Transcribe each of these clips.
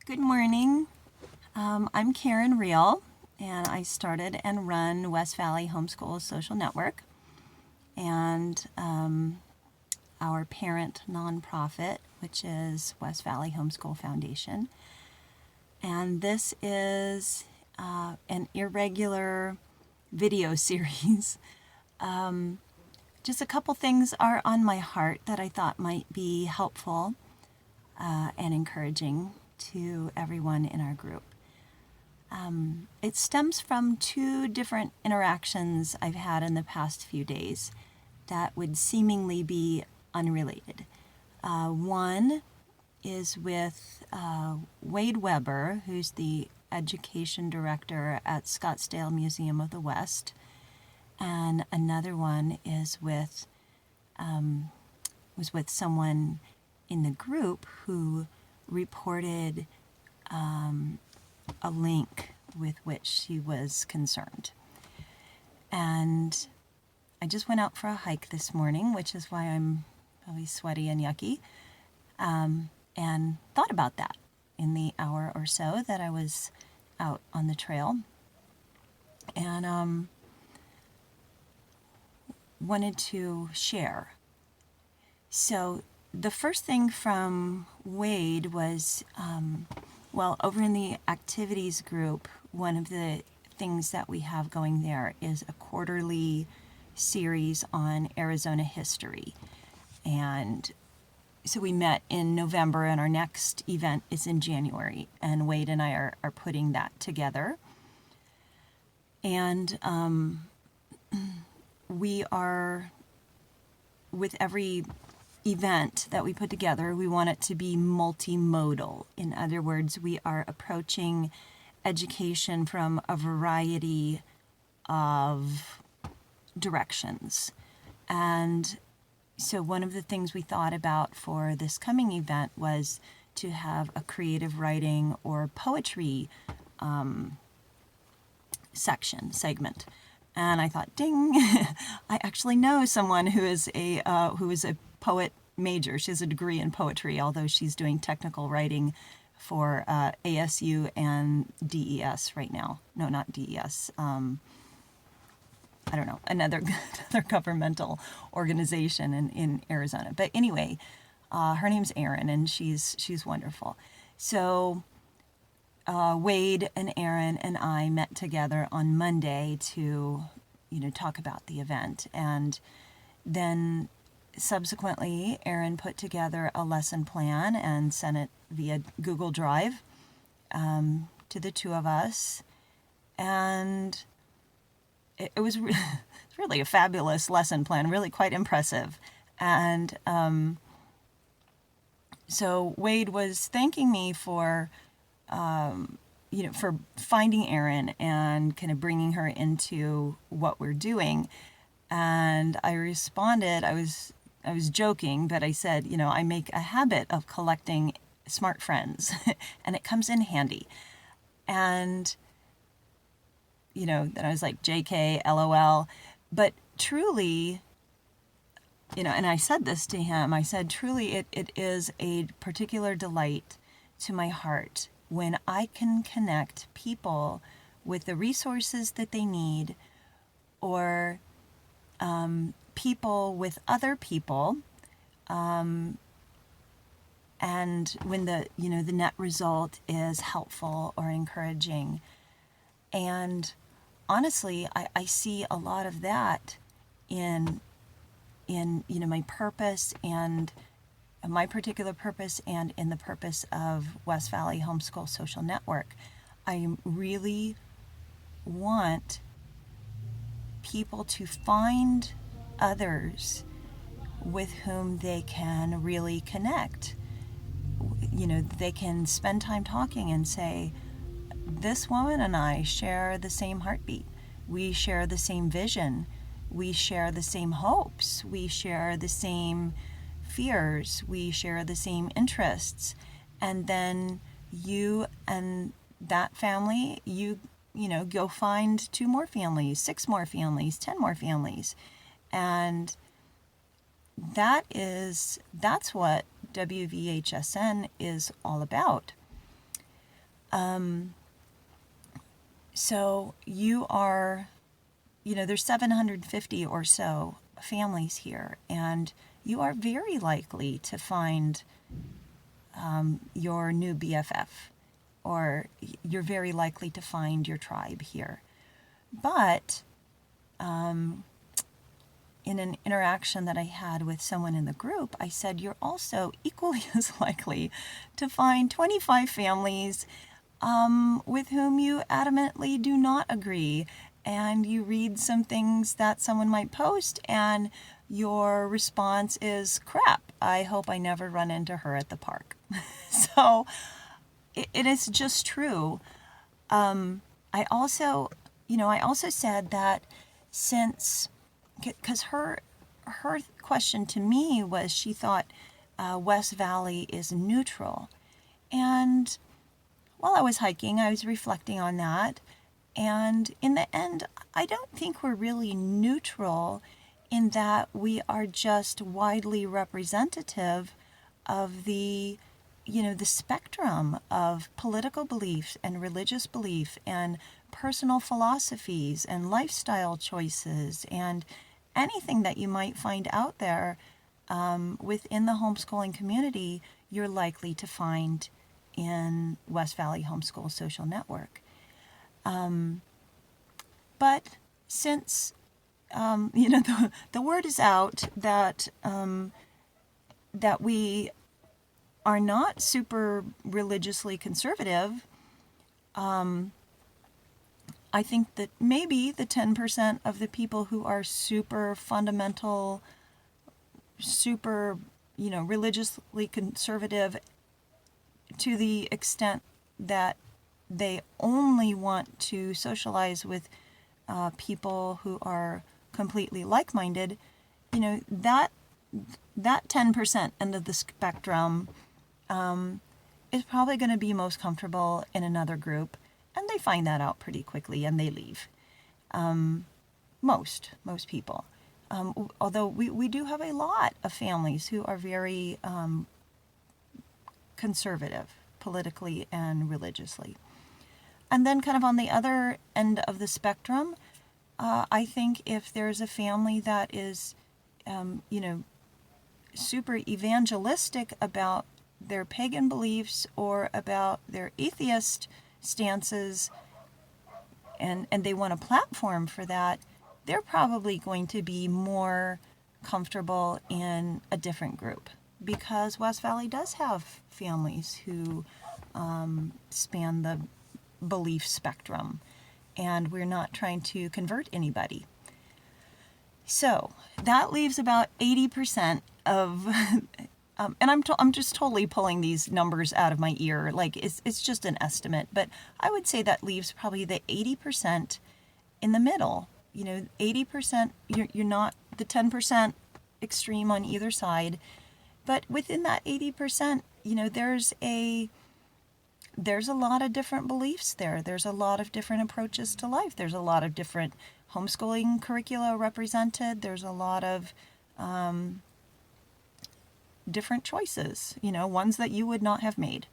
Good morning. I'm Karen Reel, and I started and run West Valley Homeschool Social Network, and our parent nonprofit, which is West Valley Homeschool Foundation. And this is an irregular video series. Just a couple things are on my heart that I thought might be helpful and encouraging to everyone in our group. It stems from two different interactions I've had in the past few days that would seemingly be unrelated. One is with Wade Weber, who's the education director at Scottsdale Museum of the West, and another one is with was with someone in the group who reported a link with which she was concerned. And I just went out for a hike this morning, which is why I'm probably sweaty and yucky, and thought about that in the hour or so that I was out on the trail. And wanted to share. So the first thing from Wade was, over in the activities group, one of the things that we have going there is a quarterly series on Arizona history. And so we met in November, and our next event is in January, and Wade and I are putting that together. And we are, with every event that we put together, we want it to be multimodal. In other words, we are approaching education from a variety of directions. And so one of the things we thought about for this coming event was to have a creative writing or poetry segment. And I thought, ding, I actually know someone who is a poet major. She has a degree in poetry, although she's doing technical writing for ASU and DES right now. No, not DES. I don't know, another governmental organization in Arizona. But anyway, her name's Erin, and she's wonderful. So Wade and Erin and I met together on Monday to, talk about the event. And then subsequently, Erin put together a lesson plan and sent it via Google Drive to the two of us. And it was really a fabulous lesson plan, really quite impressive. And so Wade was thanking me for finding Erin and kind of bringing her into what we're doing. And I responded, I was joking, but I said, I make a habit of collecting smart friends and it comes in handy. And, then I was like, JK, LOL. But truly, and I said this to him, I said, truly, it is a particular delight to my heart when I can connect people with the resources that they need, or people with other people, and when the net result is helpful or encouraging. And honestly, I see a lot of that in my purpose, and my particular purpose, and in the purpose of West Valley Homeschool Social Network. I really want people to find others with whom they can really connect. They can spend time talking and say, this woman and I share the same heartbeat. We share the same vision. We share the same hopes. We share the same fears. We share the same interests. And then you and that family, go find 2 more families, 6 more families, 10 more families. And that's what WVHSN is all about. So you are, there's 750 or so families here, and you are very likely to find your new BFF, or you're very likely to find your tribe here. But in an interaction that I had with someone in the group, I said, you're also equally as likely to find 25 families with whom you adamantly do not agree. And you read some things that someone might post, and your response is, crap, I hope I never run into her at the park. So it is just true. I also said that since, because her question to me was, she thought West Valley is neutral. And while I was hiking, I was reflecting on that. And in the end, I don't think we're really neutral, in that we are just widely representative of the spectrum of political beliefs and religious belief and personal philosophies and lifestyle choices and anything that you might find out there within the homeschooling community, you're likely to find in West Valley Homeschool Social Network. But since the word is out that that we are not super religiously conservative, I think that maybe the 10% of the people who are super fundamental, super, religiously conservative to the extent that they only want to socialize with people who are completely like-minded, that 10% end of the spectrum is probably going to be most comfortable in another group, and they find that out pretty quickly and they leave. Most people. Although we do have a lot of families who are very conservative politically and religiously. And then kind of on the other end of the spectrum, I think if there's a family that is, super evangelistic about their pagan beliefs or about their atheist stances, and they want a platform for that, they're probably going to be more comfortable in a different group, because West Valley does have families who span the belief spectrum, and we're not trying to convert anybody. So that leaves about 80% of, and I'm just totally pulling these numbers out of my ear, like it's just an estimate, but I would say that leaves probably the 80% in the middle. 80%, you're not the 10% extreme on either side, but within that 80%, there's a lot of different beliefs there. There's a lot of different approaches to life. There's a lot of different homeschooling curricula represented. There's a lot of different choices, ones that you would not have made.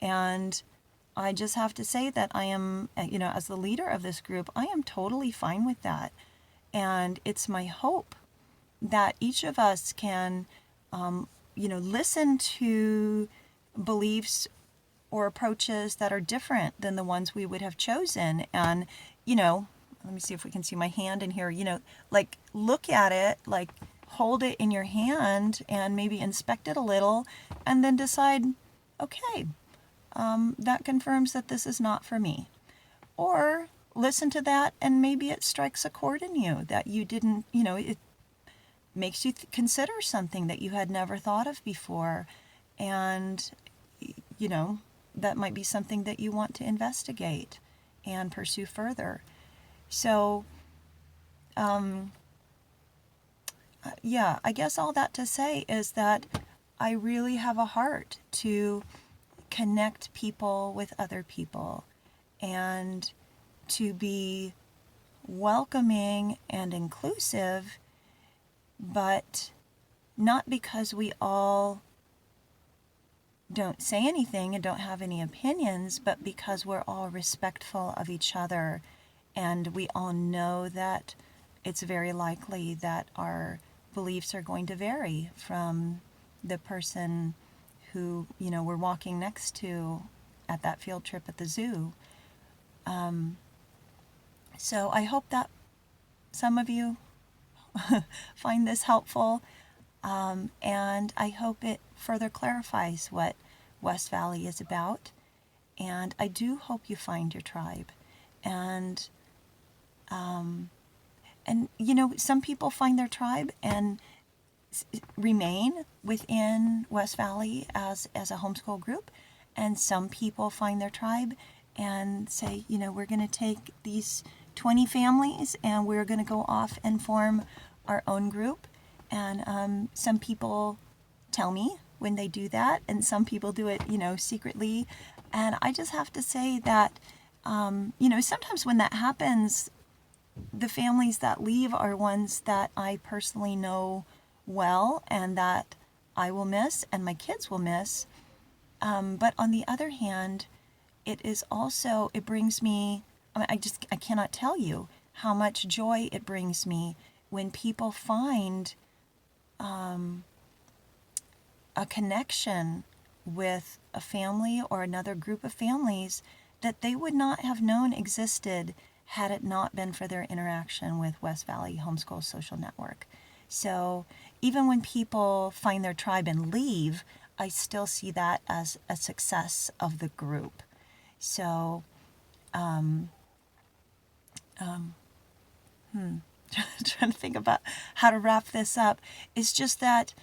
And I just have to say that I am, as the leader of this group, I am totally fine with that. And it's my hope that each of us can, listen to beliefs or approaches that are different than the ones we would have chosen. And, let me see if we can see my hand in here, like look at it, like hold it in your hand and maybe inspect it a little, and then decide, okay, that confirms that this is not for me. Or listen to that and maybe it strikes a chord in you that you didn't, it makes you consider something that you had never thought of before. And, that might be something that you want to investigate and pursue further. So, I guess all that to say is that I really have a heart to connect people with other people and to be welcoming and inclusive, but not because we all don't say anything and don't have any opinions, but because we're all respectful of each other and we all know that it's very likely that our beliefs are going to vary from the person who, we're walking next to at that field trip at the zoo. So I hope that some of you find this helpful, and I hope it further clarifies what West Valley is about. And I do hope you find your tribe. And some people find their tribe and remain within West Valley as a homeschool group, and some people find their tribe and say, we're going to take these 20 families and we're going to go off and form our own group. And some people tell me when they do that, and some people do it, secretly. And I just have to say that, sometimes when that happens, the families that leave are ones that I personally know well and that I will miss and my kids will miss. But on the other hand, it brings me, I cannot tell you how much joy it brings me when people find a connection with a family or another group of families that they would not have known existed had it not been for their interaction with West Valley Homeschool Social Network. So even when people find their tribe and leave, I still see that as a success of the group. So, trying to think about how to wrap this up. It's just that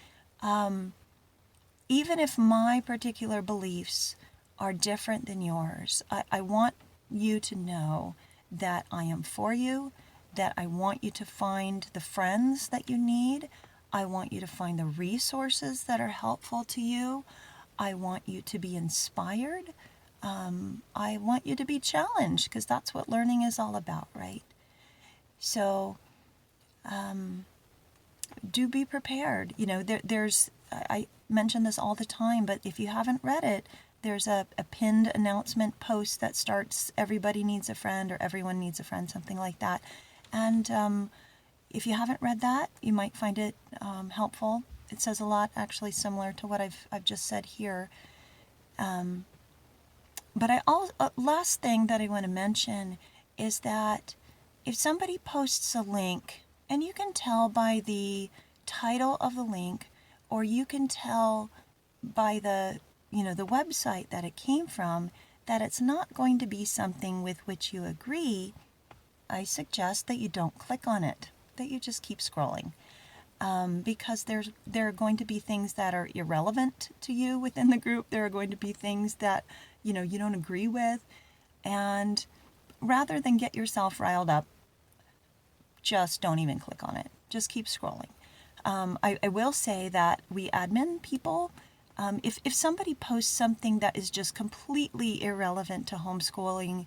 even if my particular beliefs are different than yours, I want you to know that I am for you, that I want you to find the friends that you need. I want you to find the resources that are helpful to you. I want you to be inspired. I want you to be challenged, because that's what learning is all about, right? So do be prepared. I mention this all the time, but if you haven't read it, there's a pinned announcement post that starts everybody needs a friend or everyone needs a friend, something like that. And if you haven't read that, you might find it helpful. It says a lot, actually similar to what I've just said here. But last thing that I want to mention is that if somebody posts a link, and you can tell by the title of the link, or you can tell by the website that it came from, that it's not going to be something with which you agree, I suggest that you don't click on it, that you just keep scrolling. Because there are going to be things that are irrelevant to you within the group. There are going to be things that, you don't agree with. And rather than get yourself riled up, just don't even click on it. Just keep scrolling. I will say that we admin people, if somebody posts something that is just completely irrelevant to homeschooling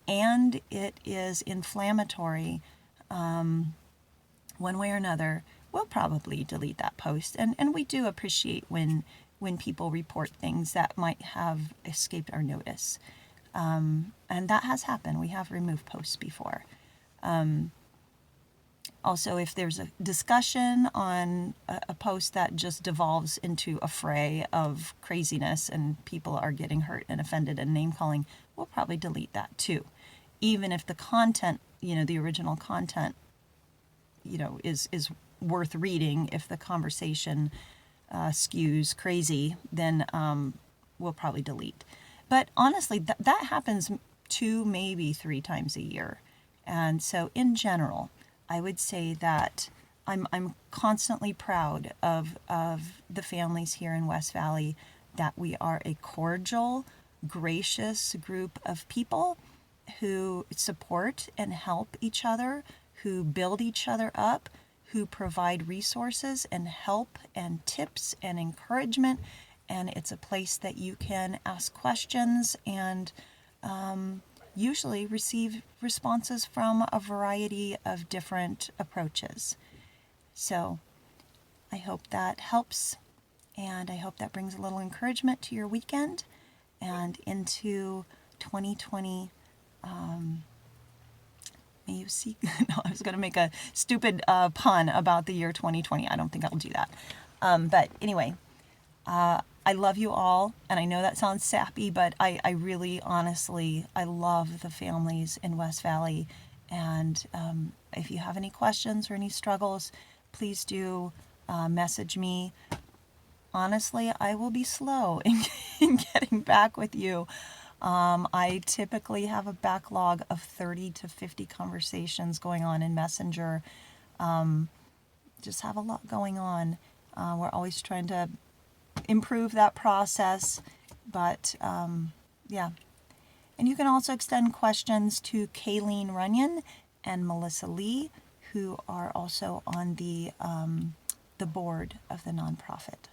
and it is inflammatory, one way or another, we'll probably delete that post. And we do appreciate when people report things that might have escaped our notice. And that has happened. We have removed posts before. Also, if there's a discussion on a post that just devolves into a fray of craziness and people are getting hurt and offended and name calling, we'll probably delete that too. Even if the content, the original content, is worth reading, if the conversation skews crazy, then we'll probably delete. But honestly, that happens 2, maybe 3 times a year. And so in general, I would say that I'm constantly proud of the families here in West Valley, that we are a cordial, gracious group of people who support and help each other, who build each other up, who provide resources and help and tips and encouragement. And it's a place that you can ask questions and usually receive responses from a variety of different approaches. So I hope that helps, and I hope that brings a little encouragement to your weekend and into 2020. May you seek. No, I was going to make a stupid pun about the year 2020. I don't think I'll do that. But anyway, I love you all, and I know that sounds sappy, but I really, honestly, I love the families in West Valley, and if you have any questions or any struggles, please do message me. Honestly, I will be slow in getting back with you. I typically have a backlog of 30 to 50 conversations going on in Messenger. Just have a lot going on. We're always trying to improve that process, but yeah. And you can also extend questions to Kayleen Runyon and Melissa Lee, who are also on the board of the nonprofit.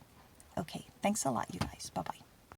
Okay, thanks a lot, you guys. Bye-bye.